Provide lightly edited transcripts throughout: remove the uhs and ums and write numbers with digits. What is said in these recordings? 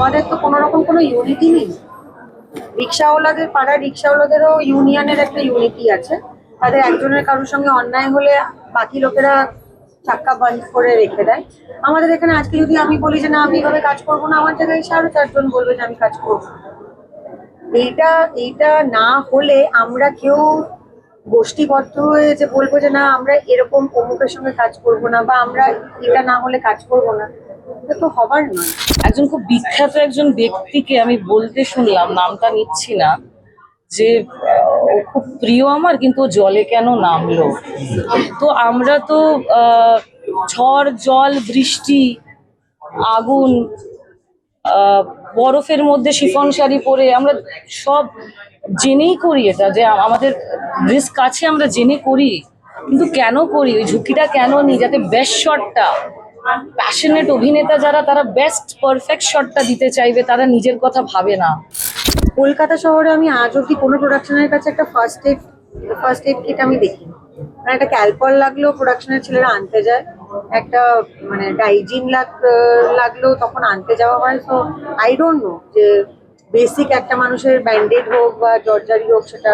আমাদের তো কোনো রকম কোনো ইউনিটি নেই। রিক্সাওয়ালাদের, পাড়ার রিক্সাওয়ালাদেরও ইউনিয়নের একটা ইউনিটি আছে। তাদের একজনের কারোর সঙ্গে অন্যায় হলে বাকি লোকেরা চাক্কা বন্ধ করে রেখে দেয়। আমাদের এখানে আজকে যদি আমি বলি যে না আমি এভাবে কাজ করবো না, আমার জায়গায় এসে আরো চারজন বলবে যে আমি কাজ করবো। এইটা এইটা না হলে আমরা কেউ গোষ্ঠীবদ্ধ হয়ে যে বলবো যে না আমরা এরকম অমুকের সঙ্গে কাজ করবো না, বা আমরা এটা না হলে কাজ করবো না, এটা তো হবার নয়। একজন খুব বিখ্যাত একজন ব্যক্তিকে আমি বলতে শুনলাম, নামটা নিচ্ছি না, যে ও খুব প্রিয় আমার, কিন্তু ও জলে কেন নামলো। তো আমরা তো ঝড় জল বৃষ্টি আগুন বরফের মধ্যে শিফন শাড়ি পরে আমরা সব জেনেই করি, এটা যে আমাদের রিস্ক আছে আমরা জেনে করি, কিন্তু কেন করি, ওই ঝুঁকিটা কেন নিই, যাতে বেস্ট শটটা, প্যাশনেট অভিনেতা যারা তারা বেস্ট পারফেক্ট শটটা দিতে চাইবে, তারা নিজের কথা ভাবে না। কলকাতা শহরে আমি আজ অব্দি কোনো প্রোডাকশনের কাছে একটা ফার্স্ট এড কিট আমি দেখি। মানে একটা ক্যালপল লাগলেও প্রোডাকশনের ছেলেরা আনতে যায়, একটা মানে ডাইজিন লাগলেও তখন আনতে যাওয়া হয়। সো আই ডোন্ট নো যে বেসিক একটা মানুষের ব্যান্ডেড হোক বা জর্জারি হোক সেটা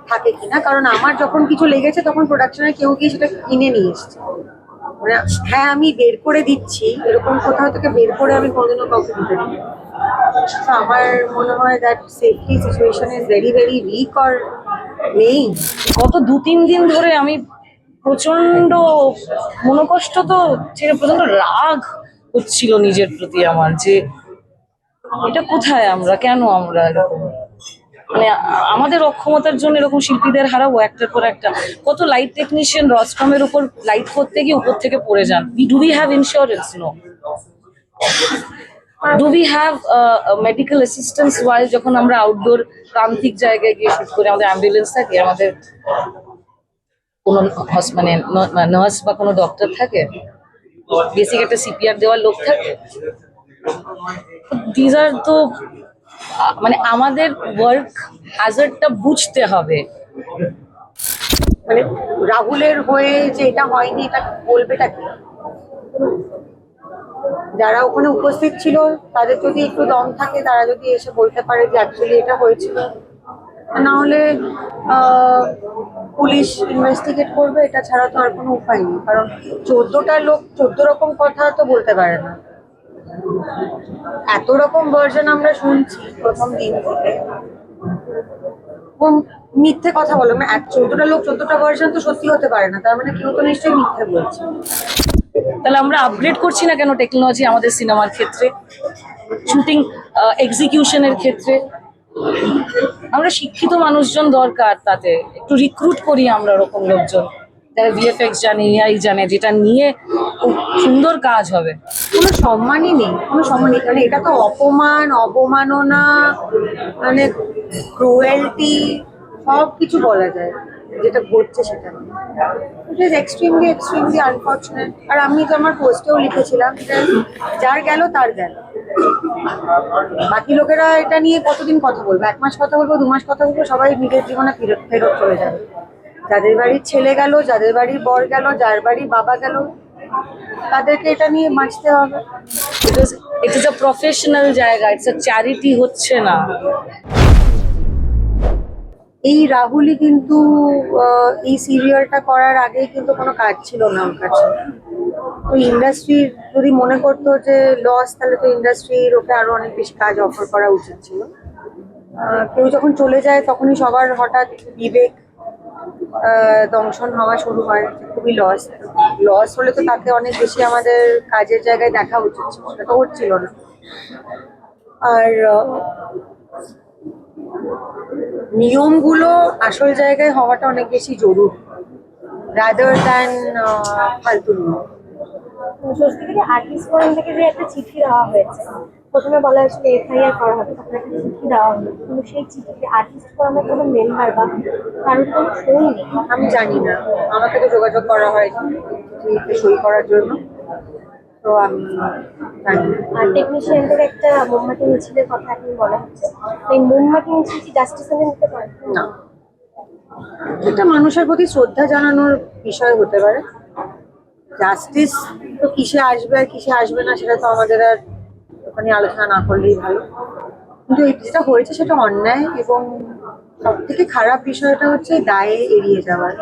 থাকে কিনা, কারণ আমার যখন কিছু লেগেছে তখন প্রোডাকশনের কেউ গিয়ে সেটা কিনে নিয়ে এসছে। মানে হ্যাঁ আমি বের করে দিচ্ছি, এরকম কোথাও থেকে বের করে আমি কোনোদিনও কাউকে দিতে দিই। তো আমার মনে হয় that safety situation is very very weak or নেই। গত 2-3 দিন ধরে আমি প্রচন্ড মনোকষ্ট, তো ছেড়ে প্রচন্ড রাগ হচ্ছিল নিজের প্রতি আমার, যে এটা কোথায়, আমরা কেন আমরা এরকম, মানে আমাদের অক্ষমতার জন্য এরকম শিল্পীদের হারাবো একটার পর একটা। কত লাইট টেকনিশিয়ান রসটমের উপর লাইট করতে গিয়ে উপর থেকে পড়ে যান। Do we have insurance? No. Do we have medical assistance wise যখন আমরা আউটডোর প্রান্তিক জায়গায় গিয়ে শুট করি, আমাদের অ্যাম্বুলেন্স থাকে, আমাদের কোনো মানে নার্স বা কোনো ডক্টর থাকে, বেসিক একটা সিপিআর দেওয়ার লোক থাকে। দিজ আর তো মানে আমাদের ওয়ার্ক হ্যাজার্ডটা বুঝতে হবে। মানে রাহুলের হয়ে যে এটা হয়নি এটা বলবেটা কি? যারা ওখানে উপস্থিত ছিল তাদের যদি একটু দম থাকে, তারা যদি এসে বলতে পারে যে অ্যাকচুয়ালি এটা হয়েছিল, না হলে পুলিশ ইনভেস্টিগেট করবে, এটা ছাড়া তো আর কোনো উপায় নেই। কারণ 14টা লোক 14 রকম কথা তো বলতে পারে না। এত রকম ভার্জন আমরা শুনছি প্রথম দিন থেকে, মিথ্যে কথা বলো। মানে 14টা লোক 14টা ভার্জন তো সত্যি হতে পারে না, তার মানে কেউ তো নিশ্চয়ই মিথ্যে বলছে। তাহলে আমরা আপগ্রেড করছি না কেন টেকনোলজি আমাদের সিনেমার ক্ষেত্রে, শুটিং এক্সিকিউশনের ক্ষেত্রে? আমরা শিক্ষিত মানুষজন দরকার, তাতে একটু রিক্রুট করি আমরা ওরকম লোকজন যারা ভিএফএক্স জানে, এআই জানে, যেটা নিয়ে খুব সুন্দর কাজ হবে। কোনো সম্মানই নেই, কোনো সম্মান নেই। মানে এটা তো অপমান, অবমাননা, মানে ক্রুয়েলটি, সব কিছু বলা যায় যেটা ঘটছে সেটা। It is extremely extremely unfortunate. আর আমি তো আমার পোস্টেও লিখেছিলাম যে যার গেল তার গেল, বাকি লোকেরা এটা নিয়ে কতদিন কথা বলবো? 1 মাস কথা বলবো, 2 মাস কথা বলবো, সবাই নিজের জীবনে ফেরত চলে যাবে। যাদের বাড়ির ছেলে গেল, যাদের বাড়ির বর গেল, যার বাড়ির বাবা গেল, তাদেরকে এটা নিয়ে বাঁচতে হবে। ইট ইজ আ প্রফেশনাল জায়গা, ইটস আ চ্যারিটি হচ্ছে না। এই রাহুলই কিন্তু এই সিরিয়ালটা করার আগে কিন্তু কোনো কাজ ছিল না ওর কাছে। তো ইন্ডাস্ট্রি যদি মনে করতো যে লস, তাহলে তো ইন্ডাস্ট্রির ওকে আরো অনেক বেশি কাজ অফার করা উচিত ছিল। কেউ যখন চলে যায় তখনই সবার হঠাৎ বিবেক দংশন হওয়া শুরু হয়, খুবই লস। লস হলে তো তাকে অনেক বেশি আমাদের কাজের জায়গায় দেখা উচিত ছিল, সেটা তো হচ্ছিল না। আর নিয়মগুলো আসল জায়গায় হওয়াটা অনেক বেশি জরুরি, রাদার দ্যান ফালতু নিয়ম। স্বস্তিকাকে আর্টিস্ট ফোরাম থেকে যে একটা চিঠি দেওয়া হয়েছে, প্রথমে বলা হয়েছিল এফআইআর করা হবে, তারপরে একটা চিঠি দেওয়া হলো, কিন্তু সেই চিঠিতে আর্টিস্ট ফোরামের কোনো মেম্বার বা কারোর কোনো সই নেই। আমি জানি না, আমাকে তো যোগাযোগ করা হয়নি চিঠিতে সই করার জন্য, তো আমি জানি না। আর টেকনিশিয়ানদের একটা মোমবাতি মিছিলের কথা এখন বলা হচ্ছে, এই মোমবাতি মিছিল কি জাস্টিস এনে নিতে পারে না, এটা মানুষের প্রতি শ্রদ্ধা জানানোর বিষয় হতে পারে। জাস্টিস তো কিসে আসবে আর কিসে আসবে না সেটা তো আমাদের আর নিয়ে আলোচনা না করলেই ভালো। কিন্তু যেটা হয়েছে সেটা অন্যায়, এবং সব থেকে খারাপ বিষয়টা হচ্ছে দায়ে এড়িয়ে যাওয়ার।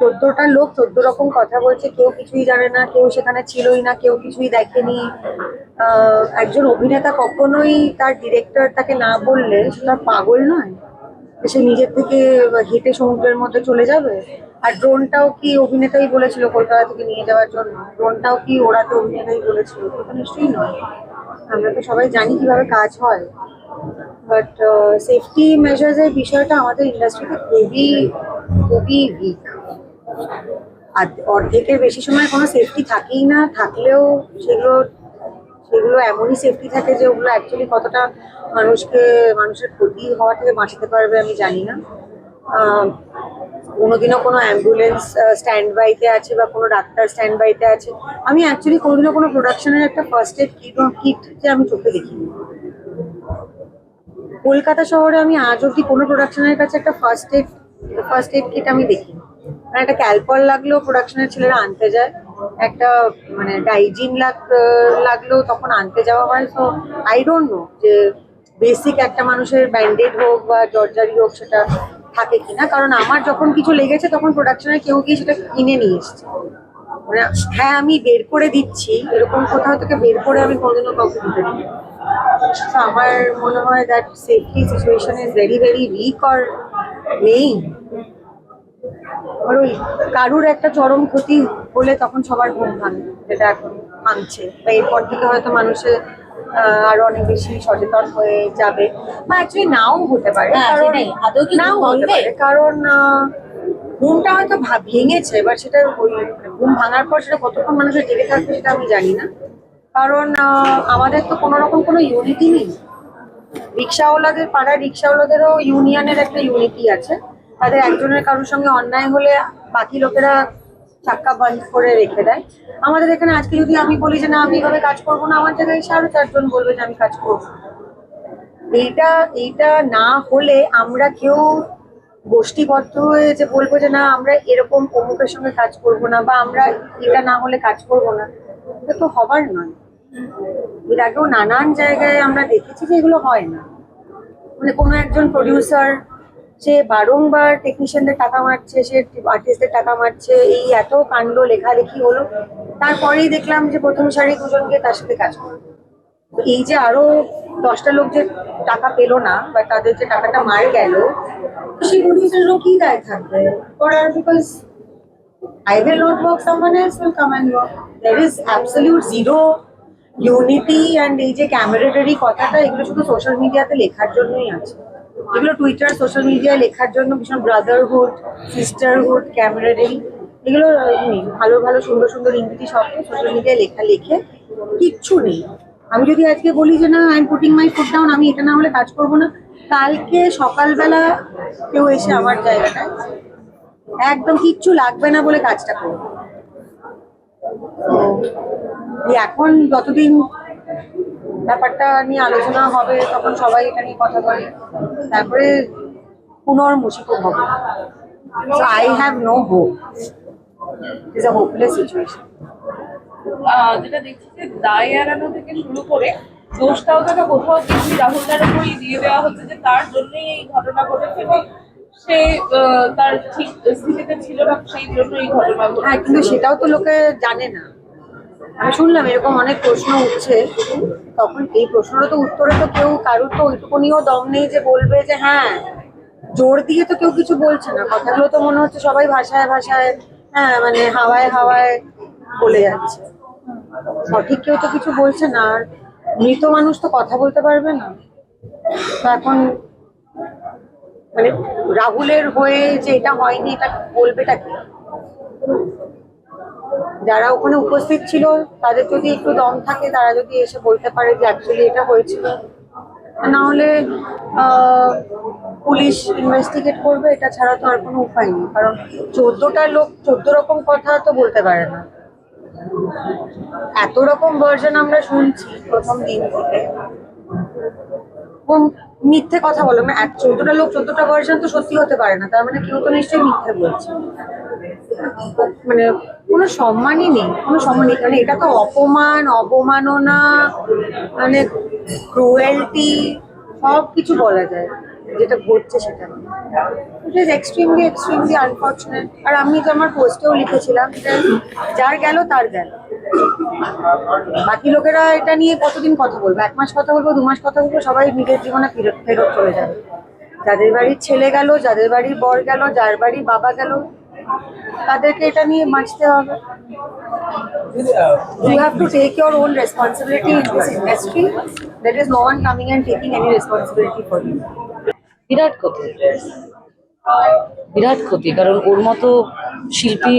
14টা লোক 14 রকম কথা বলছে, কেউ কিছুই জানে না, কেউ সেখানে ছিলই না, কেউ কিছুই দেখেনি। একজন অভিনেতা কখনোই তার ডিরেক্টর তাকে না বললে সেটা পাগল নয়, সে নিজের থেকে হেঁটে সমুদ্রের মধ্যে চলে যাবে। আর ড্রোনটাও কি অভিনেতাই বলেছিল কলকাতা থেকে নিয়ে যাওয়ার জন্য? ড্রোনটাও কি ওরাতে অভিনেতাই বলেছিল? তো নিশ্চয়ই নয়। আমরা তো সবাই জানি কিভাবে কাজ হয়। বাট সেফটি মেজার্সের বিষয়টা আমাদের ইন্ডাস্ট্রিতে খুবই খুবই উইক। আর অর্ধেকের বেশি সময় কোনো সেফটি থাকেই না, থাকলেও সেগুলো সেগুলো এমনই সেফটি থাকে যে ওগুলো অ্যাকচুয়ালি কতটা মানুষের ক্ষতি হওয়া থেকে বাঁচাতে পারবে আমি জানি না। কোনোদিনও কোনো অ্যাম্বুলেন্স স্ট্যান্ড বাইতে আছে বা কোনো ডাক্তার স্ট্যান্ড বাইতে আছে। আমি অ্যাকচুয়ালি কোনোদিনও কোনো প্রোডাকশনের একটা ফার্স্ট এড কিট যে আমি চোখে দেখিনি। কলকাতা শহরে আমি আজ অব্দি কোনো প্রোডাকশনের কাছে একটা ফার্স্ট এড কিট আমি দেখিনি। মানে একটা ক্যালপল লাগলেও প্রোডাকশনের ছেলেরা আনতে যায়, একটা মানে ডাইজিন লাগলেও তখন আনতে যাওয়া হয়। সো আই ডোন্ট নো যে বেসিক একটা মানুষের ব্যান্ডেড হোক বা জর্জারি হোক সেটা থাকে কিনা। কারণ আমার যখন কিছু লেগেছে তখন প্রোডাকশনের কেউ গিয়ে সেটা কিনে নিয়ে এসছে। মানে হ্যাঁ, আমি বের করে দিচ্ছি, এরকম কোথাও থেকে বের করে আমি কোনোদিনও কাউকে দিতে দিই। তো আমার মনে হয় that safety situation is very very weak or নেই। আর ওই কারুর একটা চরম ক্ষতি হলে তখন সবার ঘুম ভাঙে, যেটা এখন ভাঙছে। বা এরপর থেকে হয়তো মানুষের আরো অনেক বেশি সচেতন হয়ে যাবে, বা অ্যাকচুয়ালি নাও হতে পারে। কারণ নাও হতে পারে, কারণ ঘুমটা হয়তো ভেঙেছে, এবার সেটা ওই ঘুম ভাঙার পর সেটা কতক্ষণ মানুষের জেগে থাকবে সেটা আমি জানি না। কারণ আমাদের তো কোনো রকম কোনো ইউনিটি নেই। রিক্সাওয়ালাদের, পাড়ার রিক্সাওয়ালাদেরও ইউনিয়নের একটা ইউনিটি আছে। তাদের একজনের কারোর সঙ্গে অন্যায় হলে বাকি লোকেরা চাক্কা বন্ধ করে রেখে দেয়। আমাদের এখানে আজকে যদি আমি বলি যে না আমি এভাবে কাজ করবো না, আমার জায়গায় এসে আরো 4 জন বলবে যে আমি কাজ করবো। এইটা এইটা না হলে আমরা কেউ গোষ্ঠীবদ্ধ হয়ে যে বলবো যে না আমরা এরকম অমুকের সঙ্গে কাজ করবো না, বা আমরা এটা না হলে কাজ করবো না, এটা তো হবার নয়। এর আগেও নানান জায়গায় আমরা দেখেছি যে এগুলো হয় না। মানে কোনো একজন প্রডিউসার সে বারংবার টেকনিশিয়ানদের টাকা মারছে, সে আর্টিস্টদের টাকা মারছে, এই এত কাণ্ড লেখালেখি হলো, তারপরেই দেখলাম যে প্রথম সারি 2জনকে তার সাথে কাজ করবে। এই যে আরো 10টা লোক যে টাকা পেলো না বা তাদের যে টাকাটা মার গেল, সেই প্রডিউসারও কি দায় থাকবে করার? Because I will not work, someone else will come and work. There is absolute zero unity, and এই যে ক্যামেরাটারি কথাটা, এগুলো শুধু সোশ্যাল মিডিয়াতে লেখার জন্যই আছে। এগুলো টুইটার সোশ্যাল মিডিয়ায় লেখার জন্য ভীষণ ব্রাদারহুড, সিস্টারহুড, ক্যামেরাটারি, এগুলো নেই। ভালো ভালো সুন্দর সুন্দর ইংরেজি শব্দ সোশ্যাল মিডিয়ায় লেখা কিচ্ছু নেই। আমি যদি আজকে বলি যে না I am putting my foot down, আমি এটা না হলে কাজ করবো না, কালকে সকালবেলা কেউ এসে আমার জায়গাটায় একদম কিচ্ছু লাগবে না বলে কাজটা করবো। তো এখন যতদিন ব্যাপারটা নিয়ে আলোচনা হবে তখন সবাই এটা নিয়ে কথা বলে, তারপরে পুনর্মুশিত হবে। So I have no hope. It's a hopeless situation. যেটা দেখছি যে দায় এড়ানো থেকে শুরু করে দোষটাও যেন কোথাও দেখছি রাহুলদার উপরই দিয়ে দেওয়া হচ্ছে যে তার জন্যই এই ঘটনা ঘটেছে এবং সে তার ঠিক স্থিতিতে ছিল না, সেই জন্য এই ঘটনা ঘটেছে। হ্যাঁ, কিন্তু সেটাও তো লোকে জানে না। আমি শুনলাম এরকম অনেক প্রশ্ন উঠছে, তখন এই প্রশ্নের তো উত্তরে তো কেউ কারোর তো ওইটুকুনিও দম নেই যে বলবে যে হ্যাঁ, জোর দিয়ে তো কেউ কিছু বলছে না। কথাগুলো তো মনে হচ্ছে সবাই ভাষায় ভাষায়, হ্যাঁ মানে হাওয়ায় হাওয়ায় বলে যাচ্ছে, সঠিক কেউ তো কিছু বলছে না। আর মৃত মানুষ তো কথা বলতে পারবে না। তো এখন মানে রাহুলের হয়ে যে এটা হয়নি এটা বলবেটা কি? যারা ওখানে উপস্থিত ছিল তাদের যদি একটু দম থাকে, তারা যদি এসে বলতে পারে যে অ্যাকচুয়ালি এটা হয়েছিল, না হলে পুলিশ ইনভেস্টিগেট করবে, এটা ছাড়া তো আর কোনো উপায় নেই। কারণ 14টা লোক 14 রকম কথা তো বলতে পারে না। এত রকম ভার্জন আমরা শুনছি প্রথম দিন থেকে, মিথ্যে কথা বলে না। 14টা লোক 14টা ভার্জন তো সত্যি হতে পারে না, তার মানে কেউ তো নিশ্চয়ই মিথ্যে বলছে। মানে কোনো সম্মানই নেই, কোনো সম্মান নেই, মানে এটা তো অপমান, অবমাননা, মানে ক্রুয়েলটি, সব কিছু বলা যায় যেটা ঘটছে সেটা। It is extremely extremely unfortunate. আর আমি তো আমার পোস্টেও লিখেছিলাম যে যার গেল তার গেল, বাকি লোকেরা এটা নিয়ে কতদিন কথা বলবো, 1 মাস কথা বলবো, 2 মাস কথা বলবো, সবাই নিজের জীবনে ফেরত ফেরত চলে যাবে। যাদের বাড়ির ছেলে গেল, যাদের বাড়ির বর গেল, যার বাড়ির বাবা গেল, তাদেরকে এটা নিয়ে বাঁচতে হবে। You have to take your own responsibility in this industry. There is no one coming and taking any responsibility for you. বিরাট ক্ষতি, বিরাট ক্ষতি, কারণ ওর মতো শিল্পী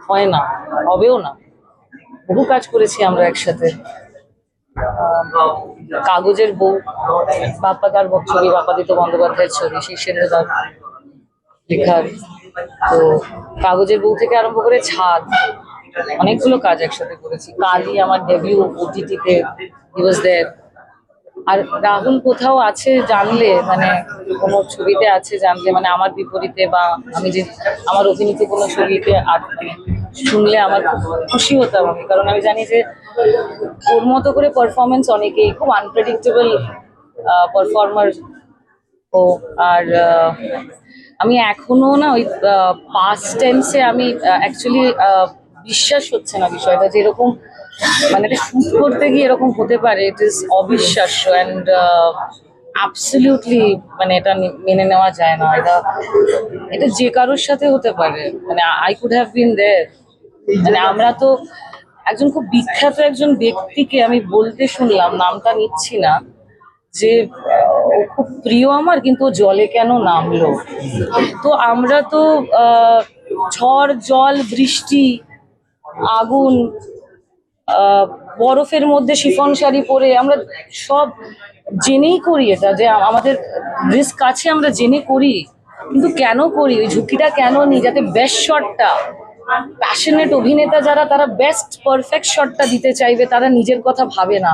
হয় না, হবেও না। বহু কাজ করেছি আমরা একসাথে। কাগজের বউ, বাপ্পাদার ছবি, বাপ্পাদিত্য বন্দ্যোপাধ্যায়ের ছবি, শীর্ষেন্দ্রদার লেখার, তো কাগজের বউ থেকে আরম্ভ করে ছাদ, অনেকগুলো কাজ একসাথে করেছি। কালি আমার ডেবিউ ওটিটিতে, হি ওয়াজ দেয়ার। আর রাহুল কোথাও আছে জানলে, মানে কোনো ছবিতে আছে জানলে, মানে আমার বিপরীতে, বা আমি যে আমার অভিনীত কোনো ছবিতে মানে শুনলে আমার খুব খুশি হতাম আমি, কারণ আমি জানি যে ওর মতো করে পারফরমেন্স অনেকেই, খুব আনপ্রেডিক্টেবল পারফর্মার ও। আর আমি এখনো না ওই পাস্ট টেন্সে আমি অ্যাকচুয়ালি বিশ্বাস হচ্ছে না বিষয়টা, যে এরকম মানে এটা শুট করতে গিয়ে এরকম হতে পারে। ইট ইজ অবিশ্বাস্য অ্যান্ড অ্যাবসলিউটলি, মানে এটা মেনে নেওয়া যায় না। এটা এটা যে কারোর সাথে হতে পারে, মানে আই কুড হ্যাভ বিন দেয়ার। মানে আমরা তো একজন খুব বিখ্যাত একজন ব্যক্তিকে আমি বলতে শুনলাম, নামটা নিচ্ছি না, যে ও খুব প্রিয় আমার, কিন্তু ও জলে কেন নামলো। তো আমরা তো ঝড়, জল, বৃষ্টি, আগুন, বরফের মধ্যে শিফন শাড়ি পরে আমরা সব জেনেই করি এটা, যে আমাদের রিস্ক আছে, আমরা জেনে করি, কিন্তু কেন করি, ওই ঝুঁকিটা কেন নিই, যাতে বেস্ট শটটা, প্যাশনেট অভিনেতা যারা, তারা বেস্ট পারফেক্ট শটটা দিতে চাইবে, তারা নিজের কথা ভাবে না।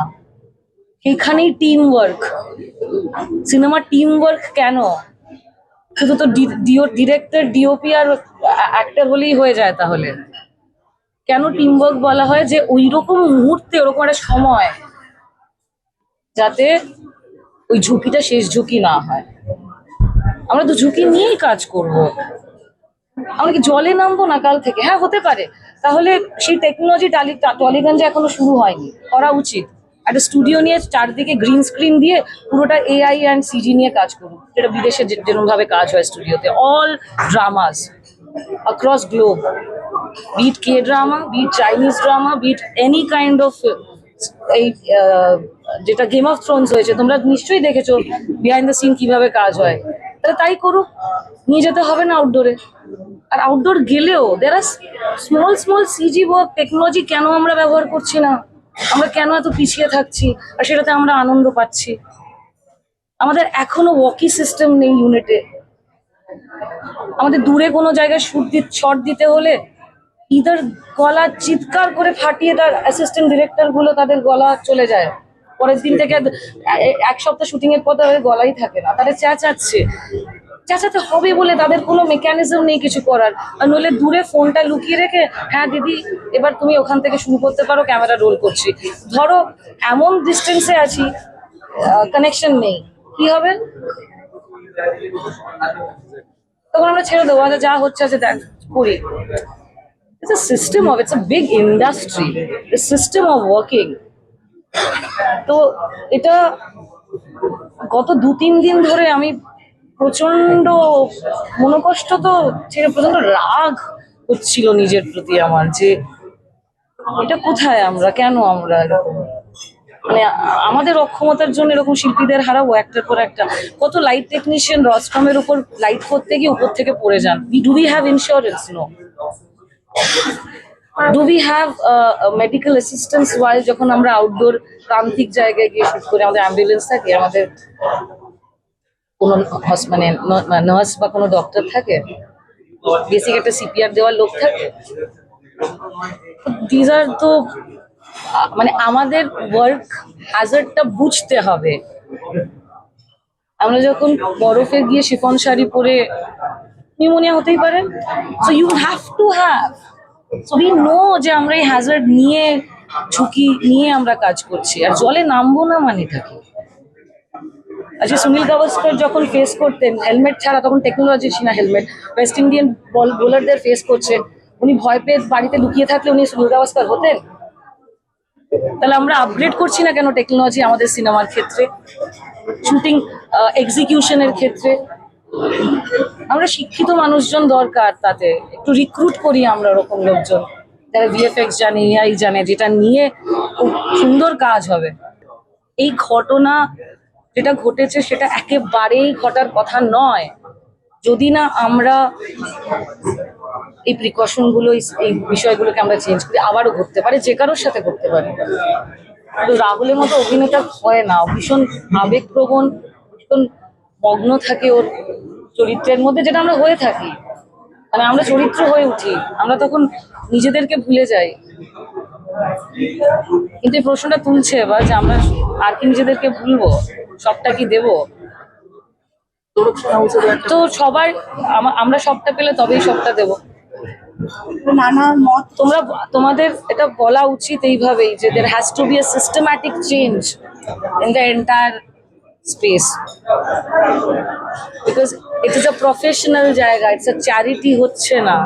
এইখানেই team work, cinema team work কেন? শুধু তো ডিরেক্টর, ডিওপি আর অ্যাক্টর হলেই হয়ে যায়, তাহলে কেন টিম ওয়ার্ক বলা হয়? যে ওই রকম মুহূর্তে, ওরকম একটা সময়, যাতে ওই ঝুঁকিটা শেষ ঝুঁকি না হয়। আমরা তো ঝুঁকি নিয়েই কাজ করব। আমরা কি জলে নামবো না কাল থেকে? হ্যাঁ, হতে পারে। তাহলে সেই টেকনোলজি টলিগঞ্জে এখনো শুরু হয়নি, করা উচিত। একটা স্টুডিও নিয়ে চারদিকে গ্রিন স্ক্রিন দিয়ে পুরোটা AI অ্যান্ড CG নিয়ে কাজ করুন, যেটা বিদেশে যেরকম ভাবে কাজ হয় স্টুডিওতে। All dramas across globe, be it K-drama, be it Chinese drama, be it any kind of এই যেটা গেম অফ থ্রোনস হয়েছে, তোমরা নিশ্চয়ই দেখেছো বিহাইন্ড দ্য সিন কিভাবে কাজ হয়। তাহলে তাই করুক, নিয়ে যেতে হবে না আউটডোরে। আর আউটডোর গেলেও there are small small CG work, technology কেন আমরা ব্যবহার করছি না? আমরা কেন এত পিছিয়ে থাকছি? আর সেটাতে আমরা আনন্দ পাচ্ছি। আমাদের এখনো ওয়াকি সিস্টেম নেই ইউনিটে। আমাদের দূরে কোনো জায়গায় শট দিতে হলে ইদার গলা চিৎকার করে ফাটিয়ে, তার অ্যাসিস্ট্যান্ট ডিরেক্টর গুলো তাদের গলা চলে যায়, পরের দিন থেকে 1 সপ্তাহ শুটিং এর পর তাদের গলাই থাকে না, তাদের চেঁচাতে হবে বলে তাদের কোনো মেকানিজম নেই কিছু করার। আর নইলে দূরে ফোনটা লুকিয়ে রেখে, হ্যাঁ দিদি এবার তুমি ওখান থেকে শুরু করতে পারো, ক্যামেরা রোল করছি। ধরো এমন ডিস্টেন্সে আছি, কানেকশন নেই, কি হবে? তখন আমরা ছেড়ে দেবো, যা হচ্ছে আছে দেখ করি। It's a system of, it's a big industry, a system of working. তো এটা গত 2-3 দিন ধরে আমি প্রচন্ড মনোকষ্ট, তো প্রচন্ড রাগ হচ্ছিল নিজের প্রতি আমার, যে এটা কোথায় আমরা, কেন আমরা এরকম, মানে আমাদের অক্ষমতার জন্য এরকম শিল্পীদের হারাবো একটার পর একটা। কত লাইট টেকনিশিয়ান রস্টমের উপর লাইট করতে গিয়ে উপর থেকে পড়ে যান। Do we have insurance? No. Do we have medical assistance while যখন আমরা আউটডোর প্রান্তিক জায়গায় গিয়ে শুট করি? আমাদের অ্যাম্বুলেন্স থাকে, আমাদের কোনো মানে নার্স বা কোনো ডক্টর থাকে, বেসিক একটা CPR দেওয়ার লোক থাকে। দিস আর তো মানে আমাদের ওয়ার্ক হ্যাজার্ডটা বুঝতে হবে। আমরা যখন বরফে গিয়ে শিফন শাড়ি পরে, নিউমোনিয়া হতেই পারে। So you have to have so we know যে আমরা এই হ্যাজার্ড নিয়ে, ঝুঁকি নিয়ে আমরা কাজ করছি, আর জলে নামবো না মানেটা কি? আচ্ছা, সুনীল গাভাস্কর যখন ফেস করতেন হেলমেট ছাড়া, তখন টেকনোলজি ছিল না হেলমেট, ওয়েস্ট ইন্ডিয়ান বোলারদের ফেস করছে, উনি ভয় পেয়ে বাড়িতে লুকিয়ে থাকলে উনি সুনীল গাভাস্কর হতেন? তাহলে আমরা আপগ্রেড করছি না কেন টেকনোলজি আমাদের সিনেমার ক্ষেত্রে, শুটিং এক্সিকিউশনের ক্ষেত্রে? আমরা শিক্ষিত মানুষজন দরকার, তাতে একটু রিক্রুট করি আমরা ওরকম লোকজন যারা ভিএফএক্স জানে, এআই জানে, যেটা নিয়ে খুব সুন্দর কাজ হবে। এই ঘটনা যেটা ঘটেছে সেটা একেবারেই ঘটার কথা নয়, যদি না আমরা এই প্রিকশন গুলো, এই বিষয়গুলোকে আমরা চেঞ্জ করি। আবারও ঘটতে পারে, যে কারোর সাথে ঘটতে পারে। তো রাহুলের মতো অভিনেতা হয় না, ভীষণ আবেগপ্রবণ, ভীষণ মগ্ন থাকে ওর চরিত্রের মধ্যে, যেটা আমরা হয়ে থাকি, মানে আমরা চরিত্র হয়ে উঠি, আমরা তখন নিজেদেরকে ভুলে যাই। কিন্তু এই প্রশ্নটা তুলছে এবার যে আমরা আর কি নিজেদেরকে ভুলবো, সবটা কি দেবো? তো সবার আমরা সবটা পেলে তবেই সবটা দেবো। নানা মত তোমাদের এটা বলা উচিত এইভাবেই যে there has to be a systematic change in the entire space, because it is a professional জায়গা, it's a charity হচ্ছে না।